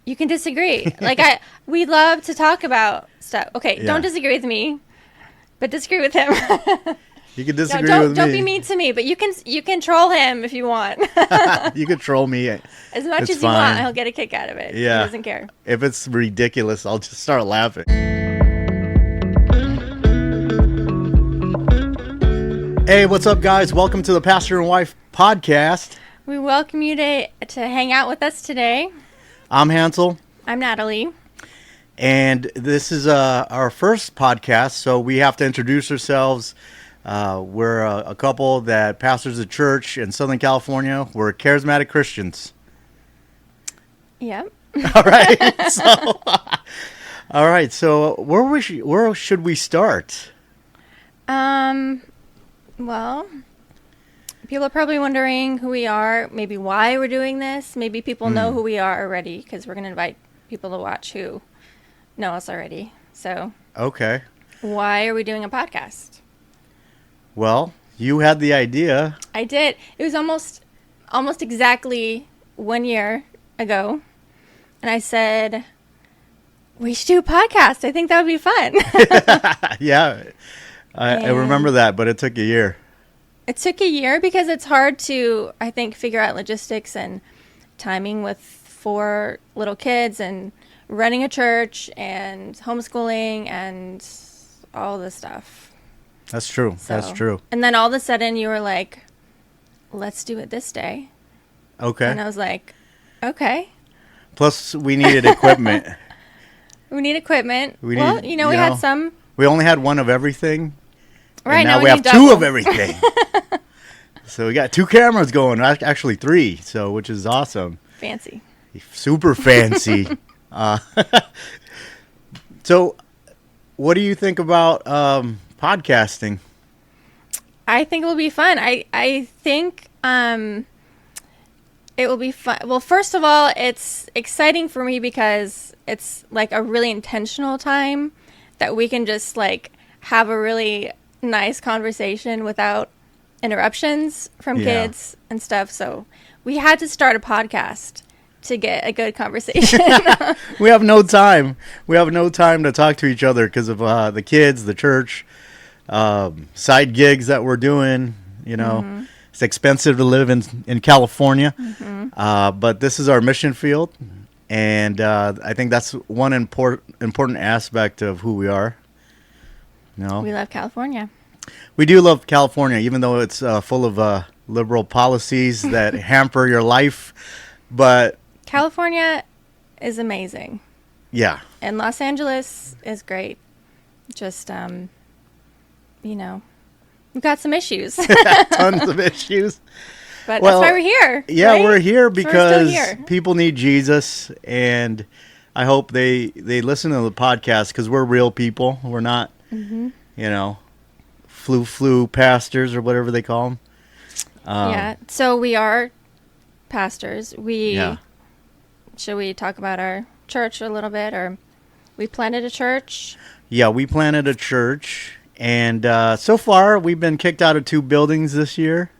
You can disagree. We love to talk about stuff. Okay, Yeah. don't disagree with me, but disagree with him. You can No, disagree don't with don't me. be mean to me, but you can troll him if you want. You can troll me. As much It's as you want, fine. he'll get a kick out of it. Yeah. He doesn't care. If it's ridiculous, I'll just start laughing. Hey, what's up, guys? Welcome to the Pastor and Wife podcast. We welcome you to hang out with us today. I'm Hansel, I'm Natalie. and this is our first podcast, so we have to introduce ourselves. We're a couple that pastors a church in Southern California. We're charismatic Christians. Yep. All right. All right. So where should we start? Well, people are probably wondering who we are, maybe why we're doing this. Maybe people know who we are already because we're going to invite people to watch who know us already. So, Okay. why are we doing a podcast? Well, you had the idea. I did. It was almost exactly 1 year ago. And I said, we should do a podcast. I think that would be fun. Yeah. I remember that, but it took a year. It took a year because it's hard to, I think, figure out logistics and timing with 4 little kids and running a church and homeschooling and all this stuff. That's true. That's So- true. And then all of a sudden you were like, let's do it this day. Okay. And I was like, okay. Plus, we needed equipment. We need equipment. We well, need- we you know, had some. We only had one of everything. Right, and now we need have 2 double. of everything. So we got 2 cameras going. Actually 3. So which is awesome. Fancy. Super fancy. So, what do you think about podcasting? I think it will be fun. I think it will be fun. Well, first of all, it's exciting for me because it's like a really intentional time that we can just like have a really nice conversation without interruptions from Yeah. kids and stuff. So we had to start a podcast to get a good conversation. We have no time. We have no time to talk to each other because of the kids, the church, side gigs that we're doing. You know, it's expensive to live in California, but this is our mission field, and I think that's one important aspect of who we are. You know, We love California. we do love California, even though it's full of liberal policies that hamper your life. But California is amazing. yeah, And Los Angeles is great. Just, we've got some issues. tons of issues. But Well, that's why we're here. Yeah, right? we're here That's why we're still because here. people need Jesus, and I hope they listen to the podcast because we're real people. We're not, flu pastors or whatever they call them. Yeah. So we are pastors. Yeah. Should we talk about our church a little bit? Or we planted a church. Yeah, we planted a church, and so far we've been kicked out of 2 buildings this year.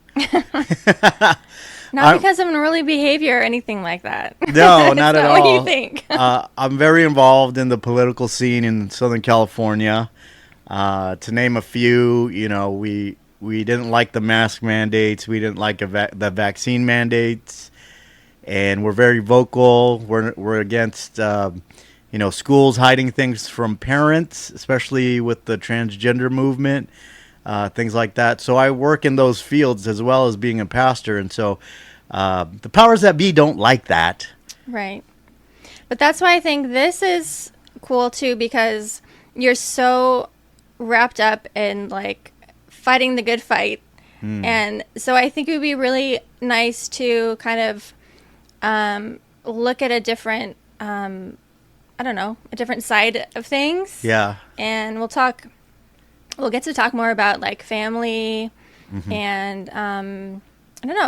Not because of unruly behavior or anything like that. No, It's not at what all. you think. I'm very involved in the political scene in Southern California. To name a few, we didn't like the mask mandates. We didn't like the vaccine mandates, and we're very vocal. We're against schools hiding things from parents, especially with the transgender movement, things like that. So I work in those fields as well as being a pastor, and so the powers that be don't like that. Right. But that's why I think this is cool too, because you're so wrapped up in like fighting the good fight. And so I think it would be really nice to kind of look at a different, a different side of things. Yeah. And we'll get to talk more about like family and,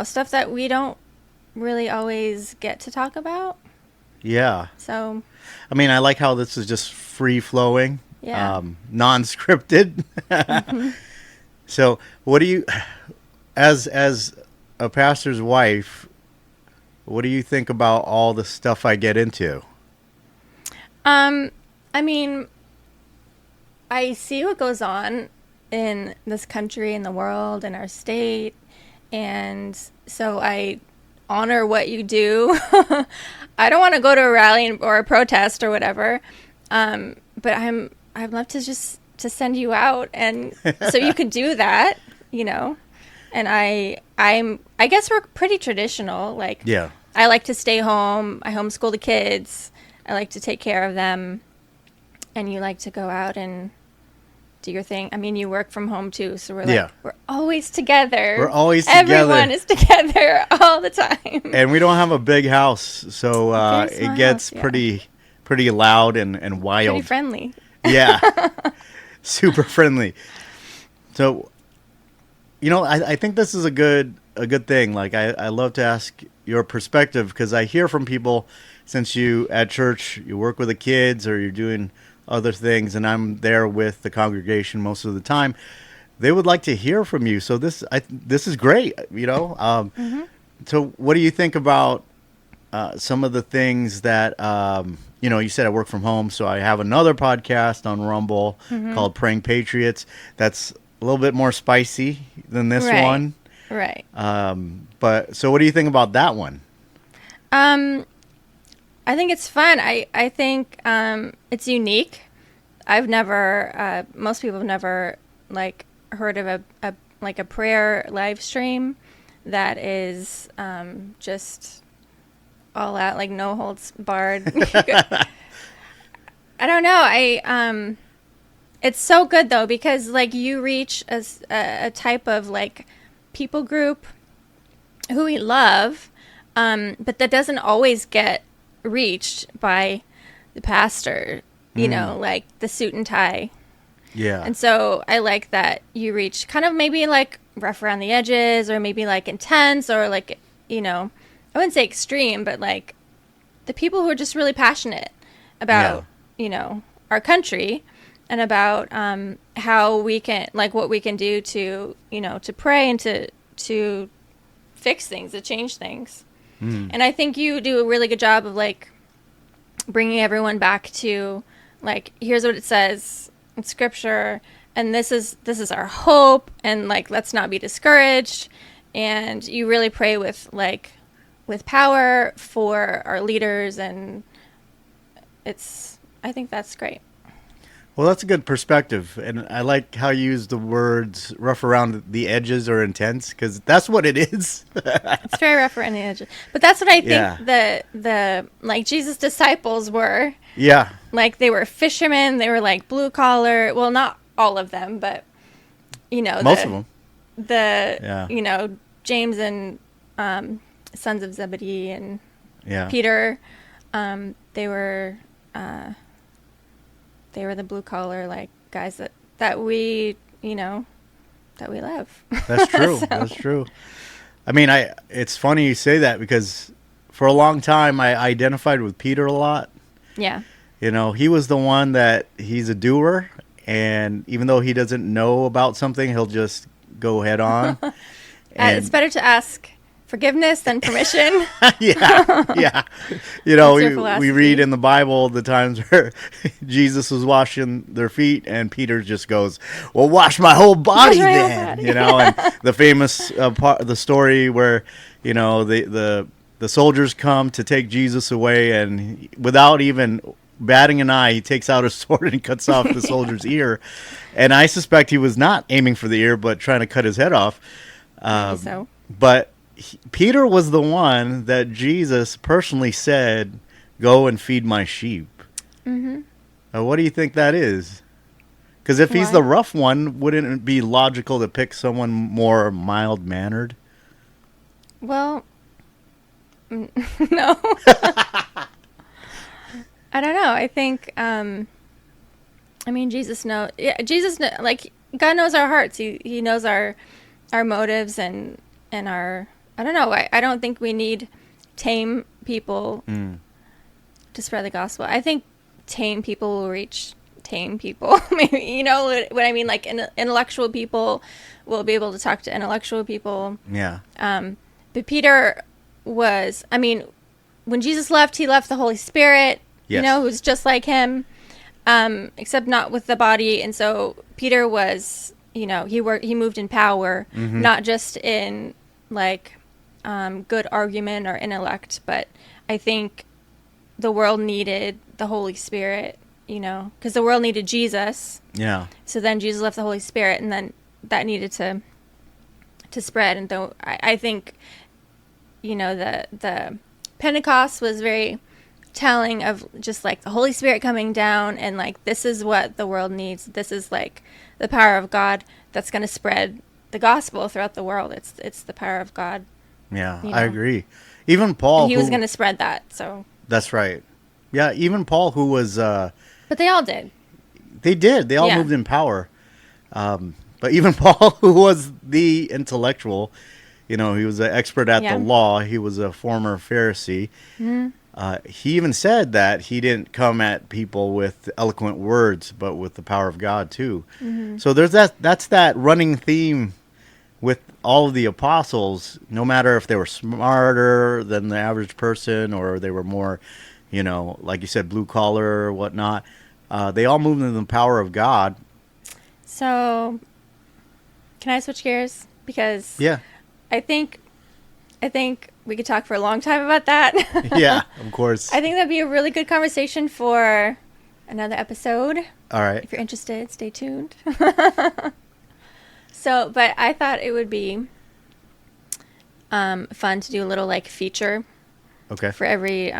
stuff that we don't really always get to talk about. Yeah. So, I mean, I like how this is just free flowing, Yeah. non-scripted. So, what do you, as a pastor's wife, what do you think about all the stuff I get into? I mean, I see what goes on in this country, in the world, in our state, and so I honor what you do. I don't want to go to a rally or a protest or whatever, but I'd love to just to send you out, and so you could do that, you know. And I guess we're pretty traditional. Like, Yeah. I like to stay home. I homeschool the kids. I like to take care of them. And you like to go out and do your thing. I mean, you work from home too, so we're always together. We're always together. Everyone is together all the time. And we don't have a big house, so Very small it gets house, yeah. pretty loud and wild. Pretty friendly. Yeah. Super friendly. So, you know, I think this is a good thing. Like, I love to ask your perspective, because I hear from people, since you at church, you work with the kids or you're doing other things, and I'm there with the congregation most of the time. They would like to hear from you. So this is great, you know. So what do you think about some of the things that, you know, you said I work from home, so I have another podcast on Rumble called Praying Patriots. That's a little bit more spicy than this Right. one. Right. But so what do you think about that one? I think it's fun. I think it's unique. I've never, most people have never like heard of a prayer live stream that is just all out, like no holds barred. I don't know. It's so good though, because like you reach a type of like people group who we love, but that doesn't always get reached by the pastor, you know, like the suit and tie. Yeah. And so I like that you reach kind of maybe like rough around the edges, or maybe like intense, or like, you know, I wouldn't say extreme, but like the people who are just really passionate about, you know, our country, and about how we can, like what we can do to, you know, to pray and to fix things, to change things. And I think you do a really good job of like bringing everyone back to like, here's what it says in scripture, and this is our hope, and like, let's not be discouraged. And you really pray with power for our leaders, and I think that's great. Well, that's a good perspective, and I like how you use the words rough around the edges or intense, because that's what it is. It's very rough around the edges, but that's what I think the like Jesus' disciples were. Yeah. Like, they were fishermen, they were like blue collar. Well, not all of them, but you know, Most of them. You know, James and sons of Zebedee and Peter, they were the blue collar like guys that we, you know, that we love. That's true. That's true. I mean, it's funny you say that, because for a long time I identified with Peter a lot. Yeah. You know, he was the one that he's a doer, and even though he doesn't know about something, he'll just go head on. And It's better to ask forgiveness than permission. yeah. You know, That's your we philosophy. read in the Bible the times where Jesus was washing their feet, and Peter just goes, "Well, wash my whole body Wash my whole then." body. You know, and the famous the story where, you know, the soldiers come to take Jesus away, and without even batting an eye, he takes out a sword and cuts off the soldier's ear. And I suspect he was not aiming for the ear, but trying to cut his head off. Maybe so. But Peter was the one that Jesus personally said, "Go and feed my sheep." Mm-hmm. What do you think that is? Because if he's Why? the rough one, wouldn't it be logical to pick someone more mild-mannered? Well, no. I don't know. I think, I mean, Jesus knows. Yeah, like, God knows our hearts. He knows our motives and our. I don't know. I don't think we need tame people to spread the gospel. I think tame people will reach tame people. Maybe, you know what I mean? Like, intellectual people will be able to talk to intellectual people. Yeah. But Peter was, I mean, when Jesus left, he left the Holy Spirit. Yes. who's just like him, except not with the body. And so Peter was, he moved in power, not just in like good argument or intellect, but I think the world needed the Holy Spirit, because the world needed Jesus. Yeah. So then Jesus left the Holy Spirit, and then that needed to spread. And though I think, the Pentecost was very telling of just like the Holy Spirit coming down, and like this is what the world needs. This is like the power of God that's going to spread the gospel throughout the world. It's the power of God. Yeah, I agree. Even Paul, he was going to spread that. So that's right. Yeah, even Paul, who was. But they all did. They did. They all moved in power. But even Paul, who was the intellectual, he was an expert at the law. He was a former Pharisee. He even said that he didn't come at people with eloquent words, but with the power of God too. So there's that's that running theme with all of the apostles, no matter if they were smarter than the average person or they were more, like you said, blue collar or whatnot. They all moved in the power of God. So, can I switch gears? Because I think we could talk for a long time about that. Yeah, of course. I think that'd be a really good conversation for another episode. All right. If you're interested, stay tuned. So, but I thought it would be fun to do a little like feature for every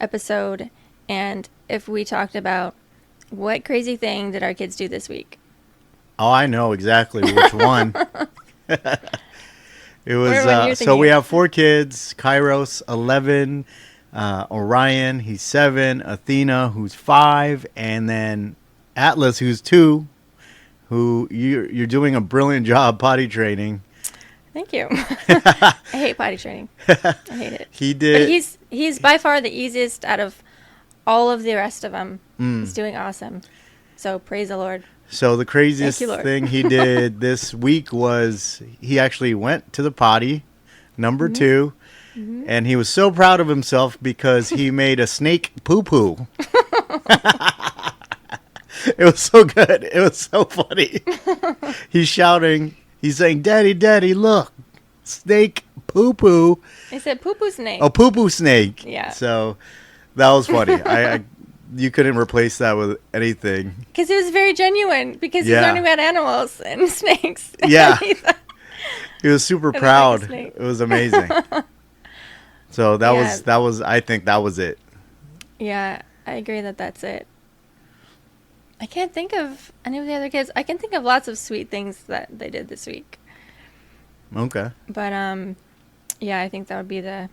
episode. And if we talked about what crazy thing did our kids do this week? Oh, I know exactly which one. It was so we have 4 kids: Kairos, 11, Orion, he's 7, Athena, who's 5, and then Atlas, who's 2. Who you're doing a brilliant job potty training. Thank you. I hate potty training. I hate it. He did. But he's by far the easiest out of all of the rest of them. He's doing awesome. So praise the Lord. So the craziest thing he did this week was he actually went to the potty, number 2, and he was so proud of himself because he made a snake poo-poo. It was so good. It was so funny. He's shouting. He's saying, "Daddy, Daddy, look. Snake poo-poo." I said poo-poo snake. Oh, poo-poo snake. Yeah. So that was funny. You couldn't replace that with anything. Because it was very genuine. Because he's learning about animals and snakes. Yeah. He was super proud. It was amazing. So that was. I think that was it. Yeah, I agree that's it. I can't think of any of the other kids. I can think of lots of sweet things that they did this week. Okay. But yeah, I think that would be the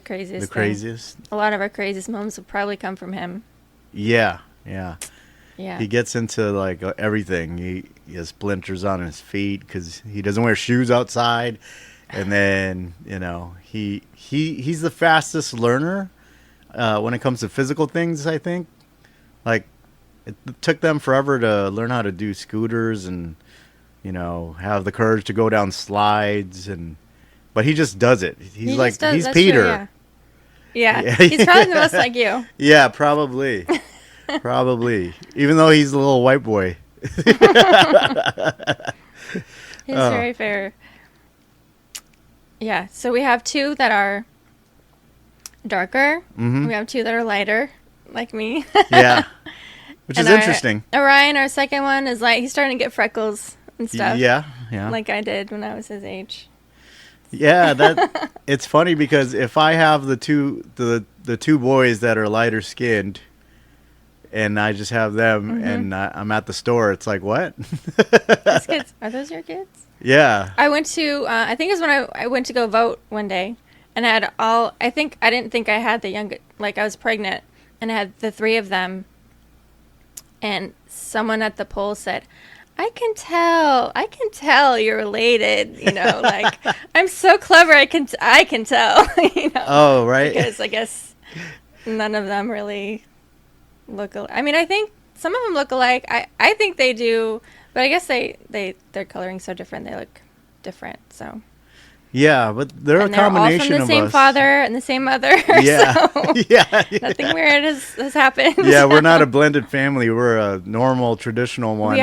craziest. The craziest. A lot of our craziest moments will probably come from him. Yeah. Yeah. He gets into like everything. He has splinters on his feet because he doesn't wear shoes outside, and then he's the fastest learner when it comes to physical things. I think, like. It took them forever to learn how to do scooters and, have the courage to go down slides but he just does it. He's he's Peter. True, yeah. He's probably the most like you. Yeah, probably. Probably. Even though he's a little white boy. He's very fair. Yeah, so we have 2 that are darker. We have 2 that are lighter, like me. Yeah. Which is interesting. Orion, our second one, is like he's starting to get freckles and stuff. Yeah. Like I did when I was his age. Yeah, it's funny because if I have the two boys that are lighter skinned, and I just have them, and I'm at the store, it's like, what? Those kids, are those your kids? Yeah. I went to I think it was when I went to go vote one day, and I had I didn't think I had the young, like I was pregnant, and I had the 3 of them. And someone at the poll said, I can tell you're related, like I'm so clever. I can tell, Oh, right. Because I guess none of them really look alike. I mean, I think some of them look alike. I think they do, but I guess their coloring's so different. They look different. So Yeah, but they're And a they're all from combination the of same us. father and the same mother. Yeah. So Yeah. nothing weird has happened. Yeah, we're not a blended family. We're a normal, traditional one.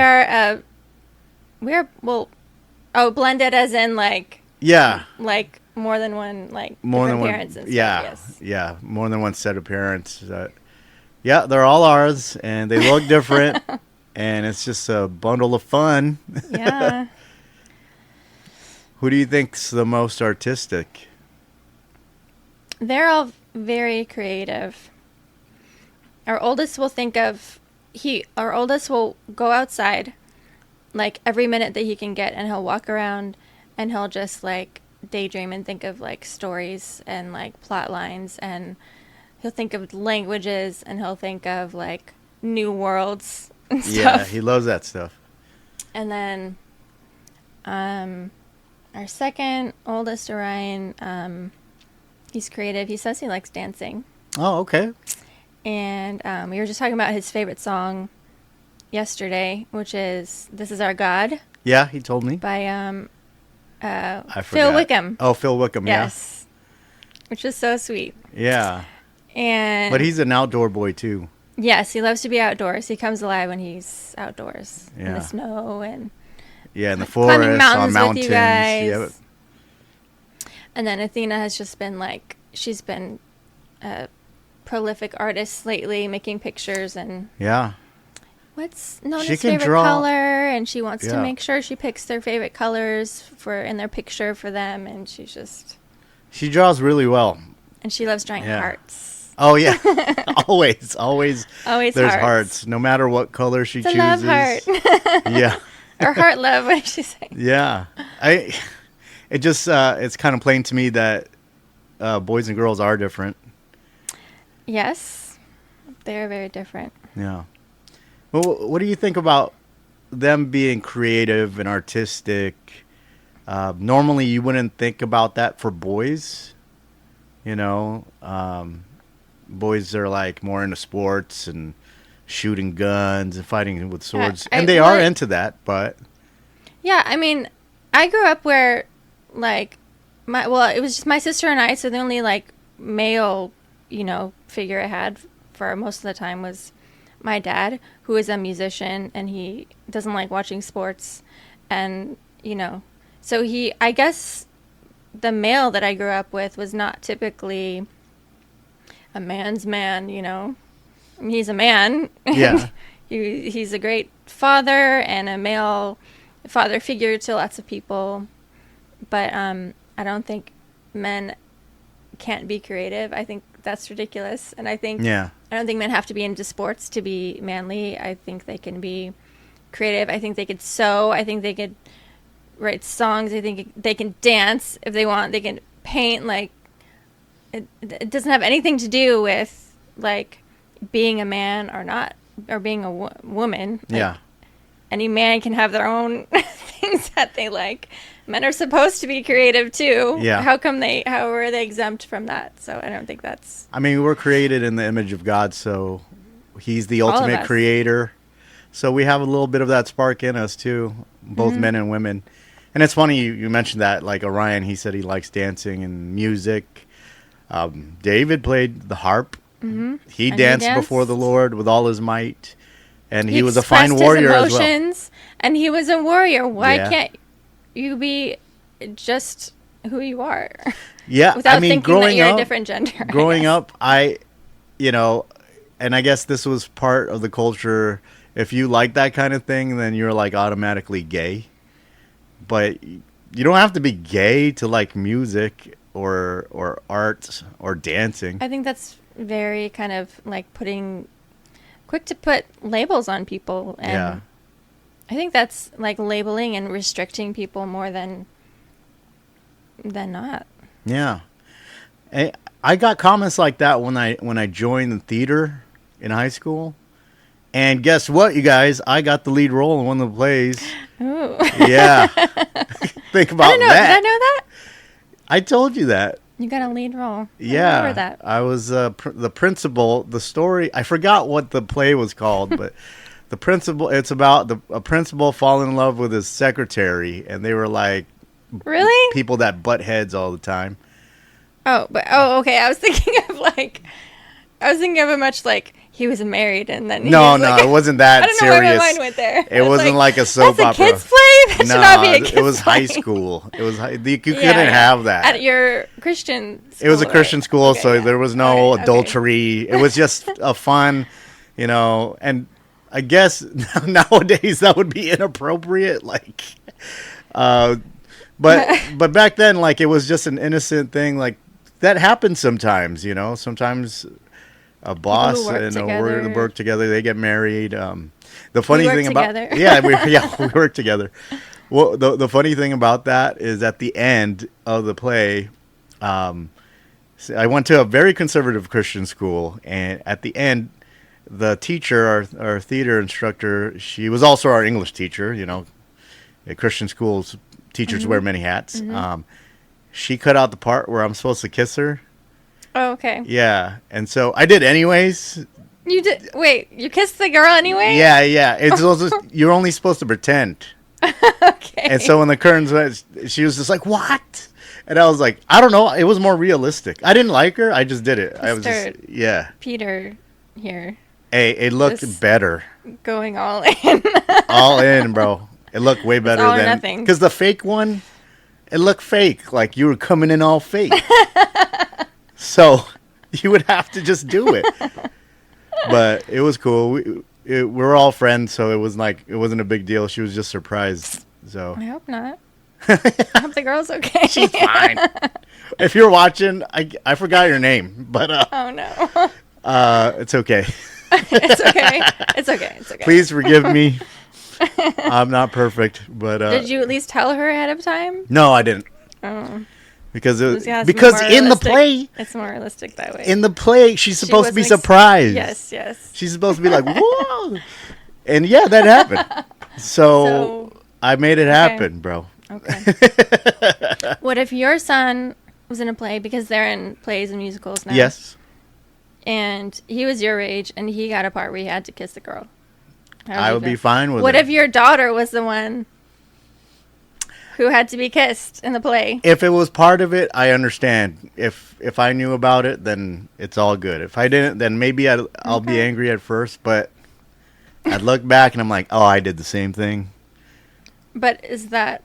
Blended as in like Yeah. more than one, like More different than one. parents and stuff. Yeah. Yes. Yeah. More than one set of parents. Yeah, they're all ours, and they look different, and it's just a bundle of fun. Yeah. Who do you think's the most artistic? They're all very creative. Our oldest will go outside like every minute that he can get, and he'll walk around and he'll just like daydream and think of like stories and like plot lines, and he'll think of languages, and he'll think of like new worlds and stuff. Yeah, he loves that stuff. And then our second oldest, Orion, he's creative. He says he likes dancing. Oh, okay. And we were just talking about his favorite song yesterday, which is "This Is Our God" Yeah, he told me. by I Phil forgot. Wickham. Oh, Phil Wickham, Yes. Which is so sweet. yeah. And But he's an outdoor boy, too. yes, he loves to be outdoors. He comes alive when he's outdoors in Yeah. the snow and Yeah, in the climbing forest, mountains on mountains. with you guys. Yeah. And then Athena has just been like, she's been a prolific artist lately, making pictures and Yeah. what's She Nona's can favorite draw- color, and she wants to Yeah. make sure she picks their favorite colors for in their picture for them, and she draws really well. loves drawing Yeah. hearts. Oh, yeah. always. Always There's hearts. No matter what color she It's a chooses. love heart. Yeah. Or heart love, what did she say? Yeah. It just, it's kind of plain to me that boys and girls are different. Yes. They're very different. Yeah. Well, what do you think about them being creative and artistic? Normally, you wouldn't think about that for boys. You know, boys are like more into sports and shooting guns and fighting with swords, and they are into that. But yeah, I mean, I grew up where, like, it was just my sister and I, so the only like male, figure I had for most of the time was my dad, who is a musician, and he doesn't like watching sports, and so I guess the male that I grew up with was not typically a man's man, I mean, he's a man. Yeah. He's a great father and a male father figure to lots of people, but I don't think men can't be creative. I think that's ridiculous, and I don't think men have to be into sports to be manly. I think they can be creative. I think they could sew. I think they could write songs. I think they can dance if they want. They can paint. Like, it doesn't have anything to do with like being a man or not, or being a woman. Like, yeah. any man can have their own things that they like. Men are supposed to be creative too. Yeah. How are they exempt from that? So I don't think that's... I mean, we're created in the image of God, so he's the ultimate creator. So we have a little bit of that spark in us too, both men and women. And it's funny you mentioned that, like Orion, he said he likes dancing and music. David played the harp. Mm-hmm. He danced before the Lord with all his might. And he was a fine warrior as well. And he was a warrior. Why can't you be just who you are? Yeah, without thinking that you're a different gender. Growing up, and I guess this was part of the culture. If you like that kind of thing, then you're like automatically gay. But you don't have to be gay to like music or art or dancing. I think that's very kind of like quick to put labels on people, and yeah. I think that's like labeling and restricting people more than not. Yeah. I got comments like that when I joined the theater in high school. And guess what, you guys? I got the lead role in one of the plays. Ooh. Yeah. Think about that. Did I know that? I told you that. You got a lead role. Yeah. I remember that. I was the principal. The story, I forgot what the play was called, but the principal, it's about a principal falling in love with his secretary, and they were like Really? people that butt heads all the time. Okay. I was thinking of a much like he was married and then No, he was like, it wasn't that I don't know serious. where my mind went there. It wasn't like a soap that's opera. A kids play? That should not be a kids it was play. high school. It was you couldn't have that At your Christian school, It was a Christian right? school, Okay, so yeah. there was no Okay. adultery. It was just a fun, and I guess nowadays that would be inappropriate. Like, but back then, like, it was just an innocent thing. Like, that happens sometimes, Sometimes a boss work and together. a work together, they get married. The funny work thing about together. we work together. Well, the funny thing about that is at the end of the play, I went to a very conservative Christian school, and at the end, the teacher, our theater instructor, she was also our English teacher. At Christian schools, teachers wear many hats. She cut out the part where I'm supposed to kiss her. Oh, okay. Yeah, and so I did anyways. You did. Wait, you kissed the girl anyway? Yeah. It's also, you're only supposed to pretend. Okay. And so when the curtains went, she was just like, "What?" And I was like, "I don't know. It was more realistic. I didn't like her. I just did it. I was just, yeah." Peter here Hey, it looked Just- better. going all in. All in, bro. It looked way better all or than nothing. because the fake one, it looked fake. Like you were coming in all fake. So you would have to just do it. But it was cool. We were all friends, so it wasn't a big deal. She was just surprised. So I hope not. I hope the girl's okay. she's fine. If you're watching, I forgot your name, but Oh no. it's okay. It's okay. It's okay. It's okay. Please forgive me. I'm not perfect, but Did you at least tell her ahead of time? no, I didn't. Oh. Because Yeah, it's because more in the realistic. play, It's more realistic that way. she's supposed to be wasn't surprised. Yes. She's supposed to be like, "Whoa!" And yeah, that happened. So I made it happen, bro. Okay. What if your son was in a play, because they're in plays and musicals now? Yes. And he was your age, and he got a part where he had to kiss the girl. I would be fine with What it. if your daughter was the one who had to be kissed in the play? If it was part of it, I understand. If I knew about it, then it's all good. If I didn't, then maybe I'll be angry at first, but I'd look back and I'm like, oh, I did the same thing. But is that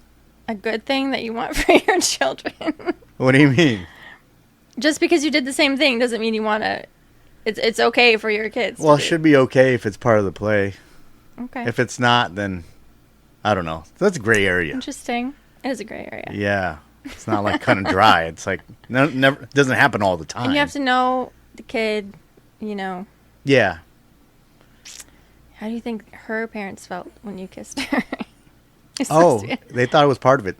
a good thing that you want for your children? What do you mean? Just because you did the same thing doesn't mean you want to. It's okay for your kids. Well, it to do. should be okay if it's part of the play. Okay. If it's not, then I don't know. That's a gray area. Interesting. It is a gray area. Yeah. It's not like cut and dry. It's like never doesn't happen all the time. And you have to know the kid, Yeah. How do you think her parents felt when you kissed her? You're Oh, supposed to they thought it was part of it.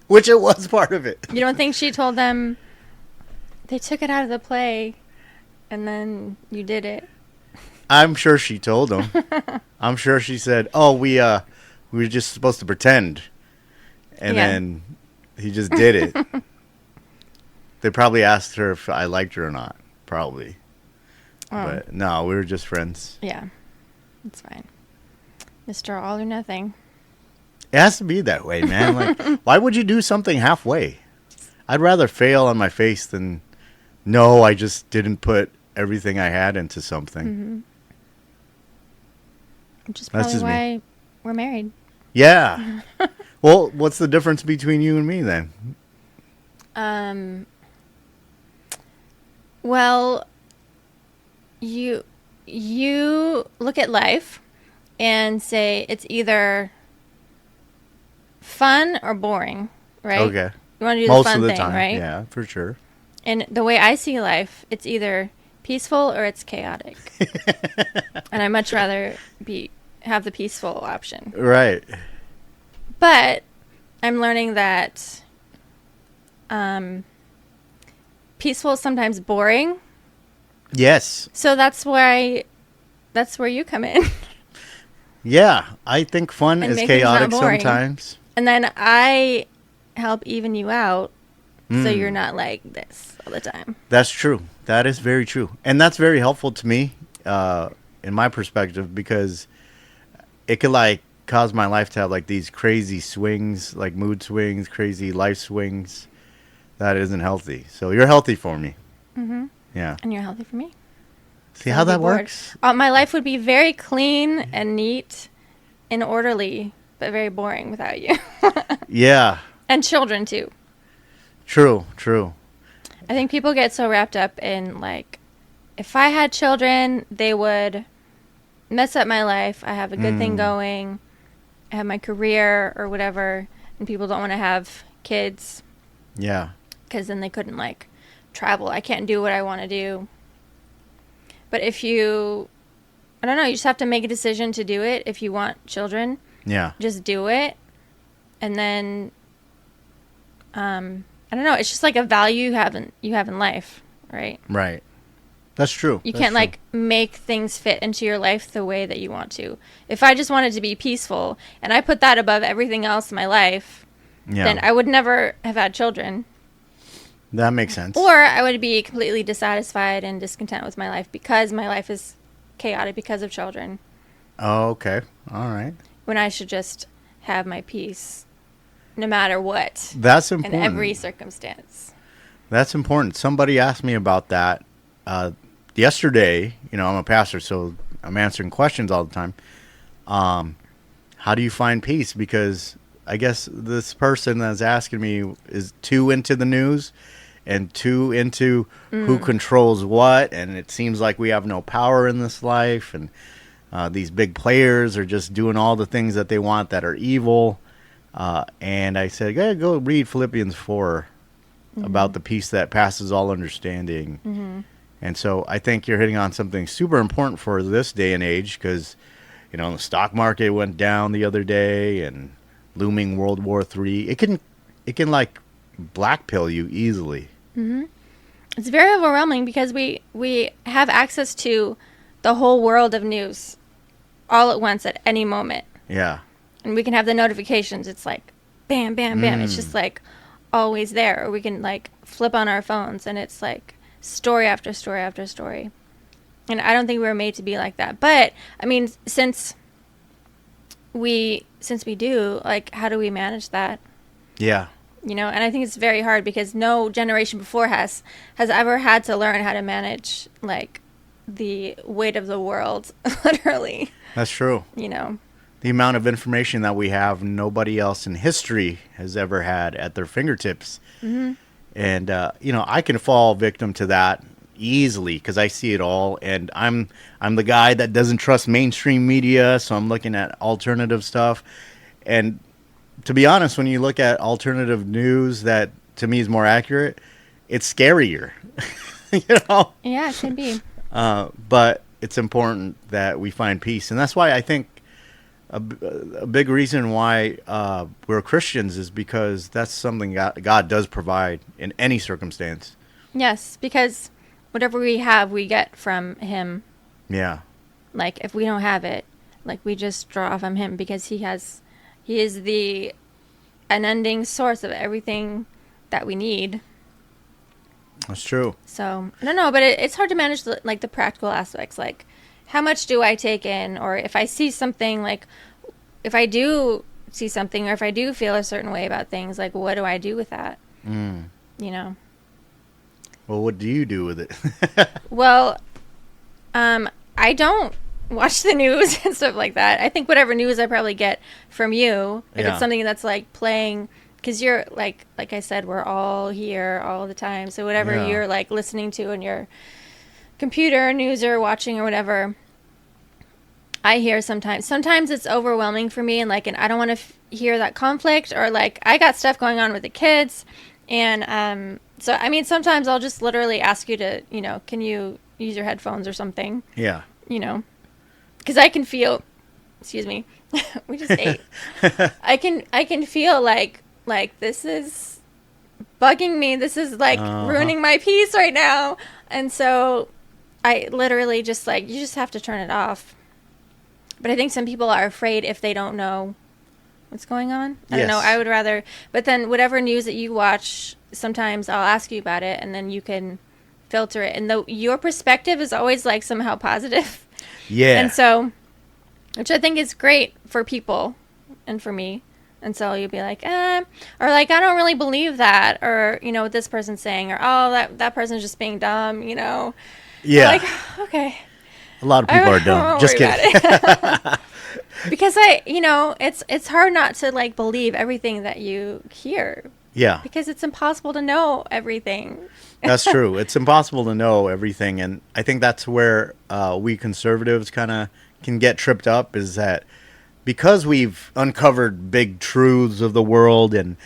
Which it was part of it. be- You don't think she told them they took it out of the play and then you did it? I'm sure she told them. I'm sure she said, "Oh, we were just supposed to pretend," and Yeah. then he just did it. They probably asked her if I liked her or not. Probably, Oh. but no, we were just friends. Yeah. It's fine. Mr. All or Nothing. It has to be that way, man. Like, why would you do something halfway? I'd rather fail on my face than no. I just didn't put everything I had into something. Mm-hmm. Which is That's probably just me. why we're married. Yeah. Well, what's the difference between you and me then? Well, you look at life and say it's either fun or boring, right? Okay. You want to do the Most fun of the thing, time, right? yeah, for sure. And the way I see life, it's either peaceful or it's chaotic. And I much rather have the peaceful option. Right. But I'm learning that peaceful is sometimes boring. Yes. So that's where you come in. Yeah, I think fun And is make things not chaotic boring. sometimes. And then I help even you out so Mm. you're not like this all the time. That's true. That is very true. And that's very helpful to me in my perspective because it could like caused my life to have like these crazy swings, like mood swings, crazy life swings. That isn't healthy. So you're healthy for me. Mm-hmm. Yeah. And you're healthy for me. See how that works? My life would be very clean and neat and orderly, but very boring without you. Yeah. And children, too. True, true. I think people get so wrapped up in, like, if I had children, they would mess up my life. I have a good thing going. I have my career or whatever. And people don't want to have kids. Yeah. Because then they couldn't, like, travel. I can't do what I want to do. But if you, I don't know, you just have to make a decision to do it. If you want children, Yeah. just do it. And then, I don't know, it's just like a value you have in life, right? Right. That's true. You That's can't true. like make things fit into your life the way that you want to. If I just wanted to be peaceful and I put that above everything else in my life, Yeah. then I would never have had children. That makes sense. Or I would be completely dissatisfied and discontent with my life because my life is chaotic because of children. Oh, okay. All right. When I should just have my peace no matter what That's in important. every circumstance. That's important. Somebody asked me about that yesterday. You know, I'm a pastor, so I'm answering questions all the time. How do you find peace? Because I guess this person that's asking me is too into the news and too into who controls what, and it seems like we have no power in this life, and these big players are just doing all the things that they want that are evil. And I said, go read Philippians 4 about the peace that passes all understanding. And so I think you're hitting on something super important for this day and age, because, you know, the stock market went down the other day, and looming World War III. It can like black pill you easily. It's very overwhelming because we have access to the whole world of news all at once at any moment. Yeah. And we can have the notifications. It's like bam, bam, bam. It's just like always there. Or we can like flip on our phones and it's like story after story after story. And I don't think we were made to be like that. But I mean, since we do, like, how do we manage that? Yeah. You know, and I think it's very hard because no generation before has ever had to learn how to manage like the weight of the world, literally. That's true. You know. The amount of information that we have, nobody else in history has ever had at their fingertips. And, you know, I can fall victim to that easily because I see it all. And I'm the guy that doesn't trust mainstream media, so I'm looking at alternative stuff. And to be honest, when you look at alternative news that to me is more accurate, it's scarier. You know? Yeah, it could be. But it's important that we find peace. And that's why I think a big reason why we're Christians is because that's something God does provide in any circumstance. Yes, because whatever we have, we get from Him. Yeah. Like, if we don't have it, like, we just draw from Him because He is the unending source of everything that we need. That's true. So, I don't know, but it's hard to manage the practical aspects. Like, how much do I take in? Or if I see something, like, if I do see something or if I do feel a certain way about things, like, what do I do with that? You know? Well, what do you do with it? Well, I don't watch the news and stuff like that. I think whatever news I probably get from you, if Yeah. it's something that's like playing, because you're like I said, we're all here all the time. So whatever Yeah. you're like listening to on your computer, news or watching or whatever, I hear sometimes. Sometimes it's overwhelming for me, and I don't want to hear that conflict, or like I got stuff going on with the kids, and so I mean sometimes I'll just literally ask you to, you know, can you use your headphones or something, Yeah. you know, because I can feel. Excuse me, we just ate. I can feel like this is bugging me. This is like ruining my peace right now, and so I literally just you just have to turn it off. But I think some people are afraid if they don't know what's going on. I don't know. Yes. I would rather. But then whatever news that you watch, sometimes I'll ask you about it, and then you can filter it. And your perspective is always like somehow positive. Yeah. And so, which I think is great for people. and for me. And so you'll be like, or like, I don't really believe that, or, you know, what this person's saying, or, oh, that person's just being dumb, you know. Yeah. Like, okay. A lot of people are dumb. Just kidding. Because it's hard not to like believe everything that you hear. Yeah. Because it's impossible to know everything. That's true. It's impossible to know everything. And I think that's where we conservatives kind of can get tripped up, is that because we've uncovered big truths of the world and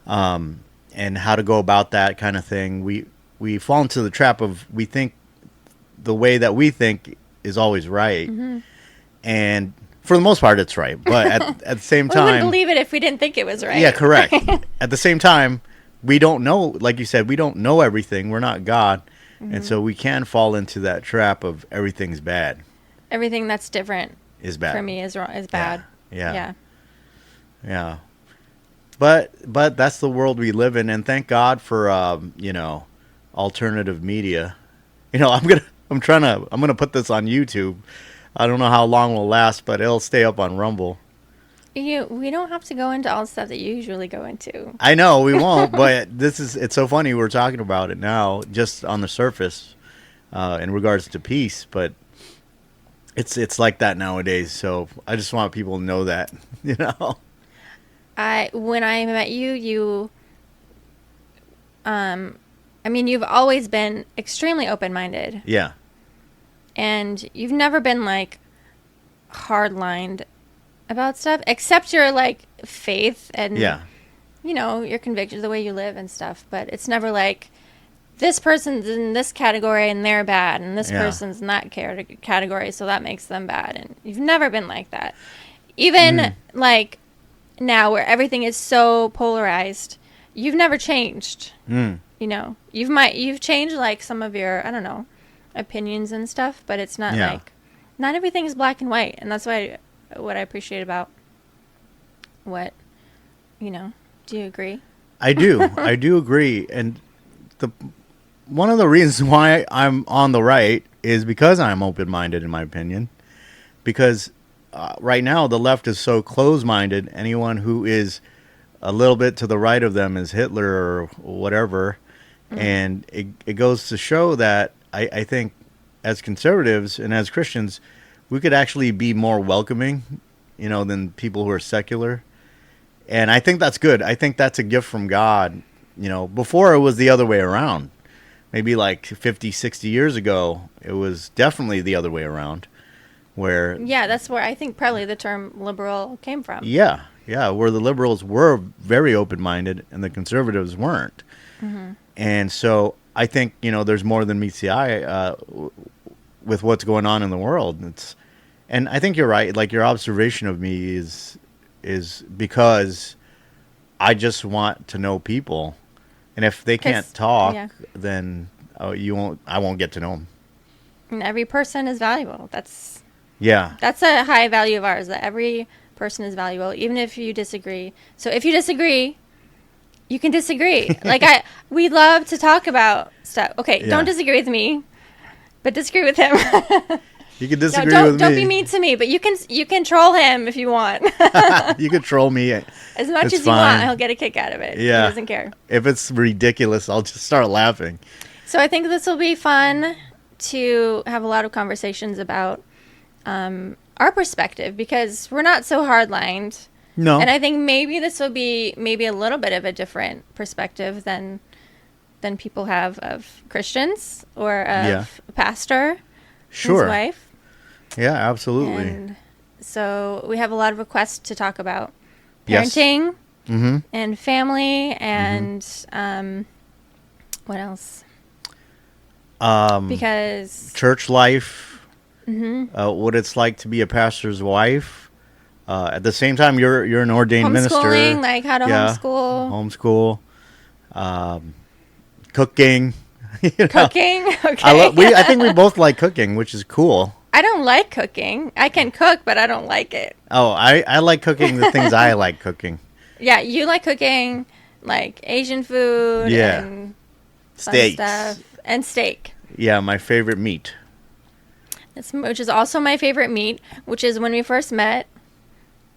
how to go about that kind of thing, we fall into the trap of, we think the way that we think is always right. Mm-hmm. And for the most part, it's right. But at the same time, we wouldn't believe it if we didn't think it was right. Yeah, correct. At the same time, we don't know, like you said, we don't know everything. We're not God. Mm-hmm. And so we can fall into that trap of everything's bad. Everything that's different is bad. For me is wrong, is bad. Yeah. But that's the world we live in, and thank God for alternative media. I'm gonna put this on YouTube. I don't know how long it will last, but it'll stay up on Rumble. We don't have to go into all the stuff that you usually go into. I know we won't, but it's so funny we're talking about it now, just on the surface, in regards to peace. But it's like that nowadays. So I just want people to know that, When I met you, you've always been extremely open-minded. Yeah. And you've never been like hard-lined about stuff, except your like faith and your convictions, the way you live and stuff. But it's never like, this person's in this category and they're bad, and this person's in that category, so that makes them bad. And you've never been like that. Even like now, where everything is so polarized, you've never changed. You've changed like some of your, I don't know, opinions and stuff, but it's not like, not everything is black and white. And that's what I appreciate about do you agree? I do agree. And one of the reasons why I'm on the right is because I'm open-minded, in my opinion, because right now the left is so close-minded. Anyone who is a little bit to the right of them is Hitler or whatever. And it goes to show that I think as conservatives and as Christians, we could actually be more welcoming, than people who are secular. And I think that's good. I think that's a gift from God. Before it was the other way around. Maybe like 50, 60 years ago, it was definitely the other way around. Where that's where I think probably the term liberal came from. Yeah, where the liberals were very open-minded and the conservatives weren't. Mm-hmm. And so I think, there's more than meets the eye with what's going on in the world. And I think you're right. Like, your observation of me is because I just want to know people. And if they can't talk, then I won't get to know them. And every person is valuable. That's That's a high value of ours, that every person is valuable, even if you disagree. So if you disagree, you can disagree. We love to talk about stuff. Okay, don't disagree with me, but disagree with him. You can disagree with me. Don't be mean to me, but you can troll him if you want. You can troll me as much as you want. He'll get a kick out of it. Yeah, he doesn't care. If it's ridiculous, I'll just start laughing. So I think this will be fun to have a lot of conversations about our perspective, because we're not so hard-lined. No. And I think maybe this will be a little bit of a different perspective than people have of Christians or of a pastor, his wife. Yeah, absolutely. And so we have a lot of requests to talk about parenting and family and what else? Because church life, what it's like to be a pastor's wife. At the same time, you're an ordained minister. Like how to homeschool, cooking. Cooking, okay. I think we both like cooking, which is cool. I don't like cooking. I can cook, but I don't like it. Oh, I like cooking the things I like cooking. Yeah, you like cooking, like Asian food and steaks. Stuff. And steak. Yeah, my favorite meat. Which is also my favorite meat, which is when we first met,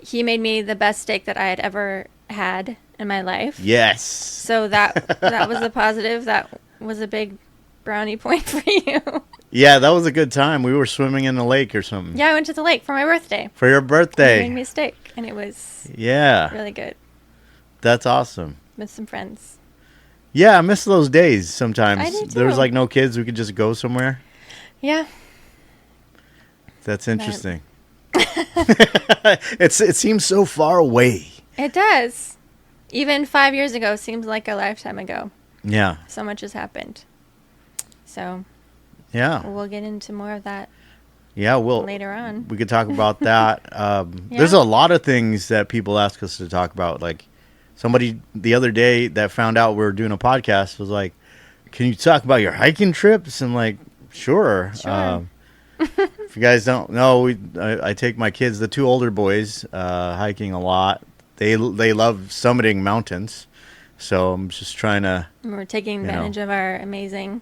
he made me the best steak that I had ever had in my life. Yes. So that was a positive. That was a big brownie point for you. Yeah, that was a good time. We were swimming in the lake or something. Yeah, I went to the lake for my birthday. For your He birthday. made me a steak, and it was Yeah. really good That's awesome. with some friends. Yeah, I miss those days sometimes. I do There was too. like no kids. We could just go somewhere. Yeah. That's interesting. It seems so far away. It does. Even 5 years ago seems like a lifetime ago. Yeah. So much has happened. So Yeah. we'll get into more of that Yeah, later on. we could talk about that. There's a lot of things that people ask us to talk about. Like somebody the other day that found out we were doing a podcast was like, "Can you talk about your hiking trips?" And like, sure. Sure. If you guys don't know, I take my kids, the two older boys, hiking a lot. They love summiting mountains, so I'm just trying to. And we're taking You know. advantage of our amazing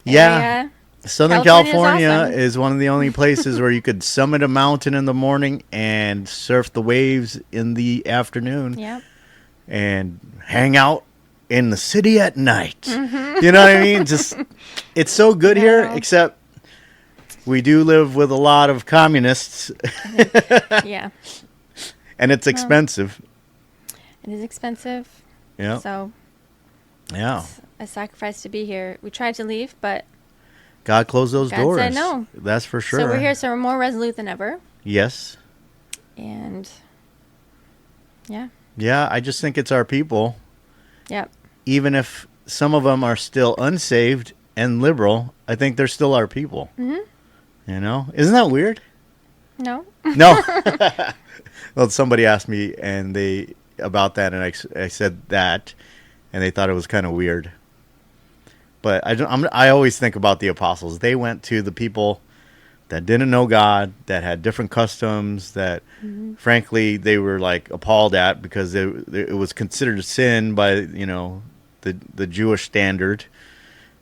Yeah, area. Southern California's California awesome. is one of the only places where you could summit a mountain in the morning and surf the waves in the afternoon Yep. and hang out in the city at night. You know what I mean? Just it's so good here, Yeah. except we do live with a lot of communists Yeah. and it's expensive. It is expensive. Yeah. So Yeah. it's a sacrifice to be here. We tried to leave, but God closed those God doors. said no. That's for sure. so we're here, so we're more resolute than ever. Yes. And yeah. Yeah, I just think it's our people. Yep. Even if some of them are still unsaved and liberal, I think they're still our people. Mhm. You know? Isn't that weird? No. No. Well, somebody asked me about that, and I said that, and they thought it was kind of weird. But I always think about the apostles. They went to the people that didn't know God, that had different customs, that frankly they were like appalled at because it was considered a sin by the Jewish standard,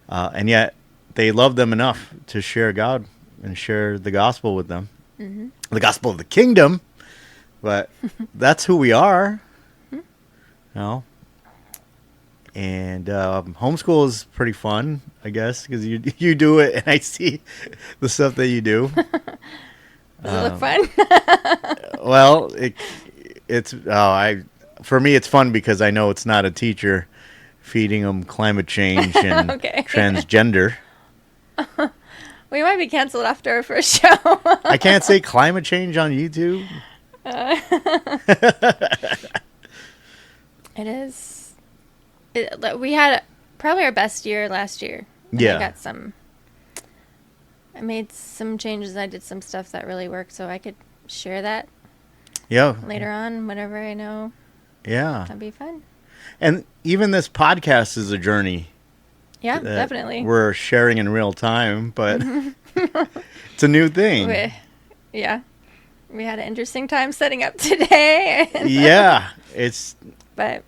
and yet they loved them enough to share God and share the gospel with them, the gospel of the kingdom. But that's who we are, you know. And homeschool is pretty fun, I guess, because you do it, and I see the stuff that you do. Does it look fun? Well, for me it's fun because I know it's not a teacher feeding them climate change and Okay. transgender. We might be canceled after our first show. I can't say climate change on YouTube. It is. We had probably our best year last year. And Yeah. I made some changes. I did some stuff that really worked, so I could share that Yeah. later on, whenever I know. Yeah. That'd be fun. And even this podcast is a journey. Yeah, that definitely. We're sharing in real time, but it's a new thing. Yeah. We had an interesting time setting up today. Yeah. But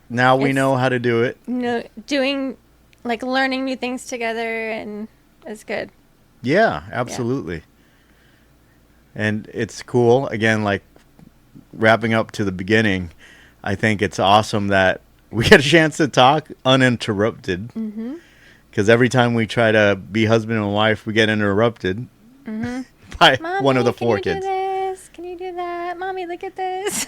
Now we It's- know how to do it. learning new things together, and it's good. Yeah, absolutely. And it's cool. Again, like wrapping up to the beginning, I think it's awesome that we get a chance to talk uninterrupted. Because every time we try to be husband and wife, we get interrupted by Mommy, one of the can four you kids. do this? Can you do that? Mommy, look at this.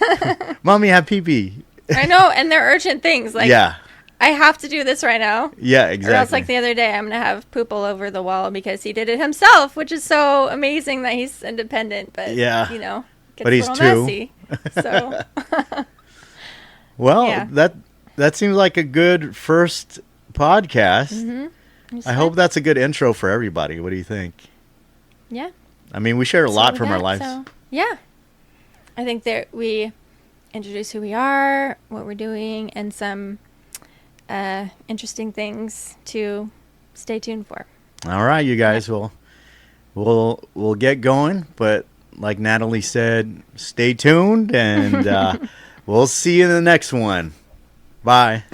Mommy, have pee-pee. I know, and they're urgent things. Like, Yeah. I have to do this right now. Yeah, Or else, exactly. like the other day, I'm going to have poop all over the wall because he did it himself, which is so amazing that he's independent. But, Yeah. gets But he's a little two. messy. So, Well, Yeah. that seems like a good first podcast. I hope that's a good intro for everybody. What do you think? Yeah. I mean, we share a So lot with from our that, lives. so, yeah. I think that we introduce who we are, what we're doing, and some interesting things to stay tuned for. All right, you guys. Well, we'll get going, but like Natalie said, stay tuned, and we'll see you in the next one. Bye.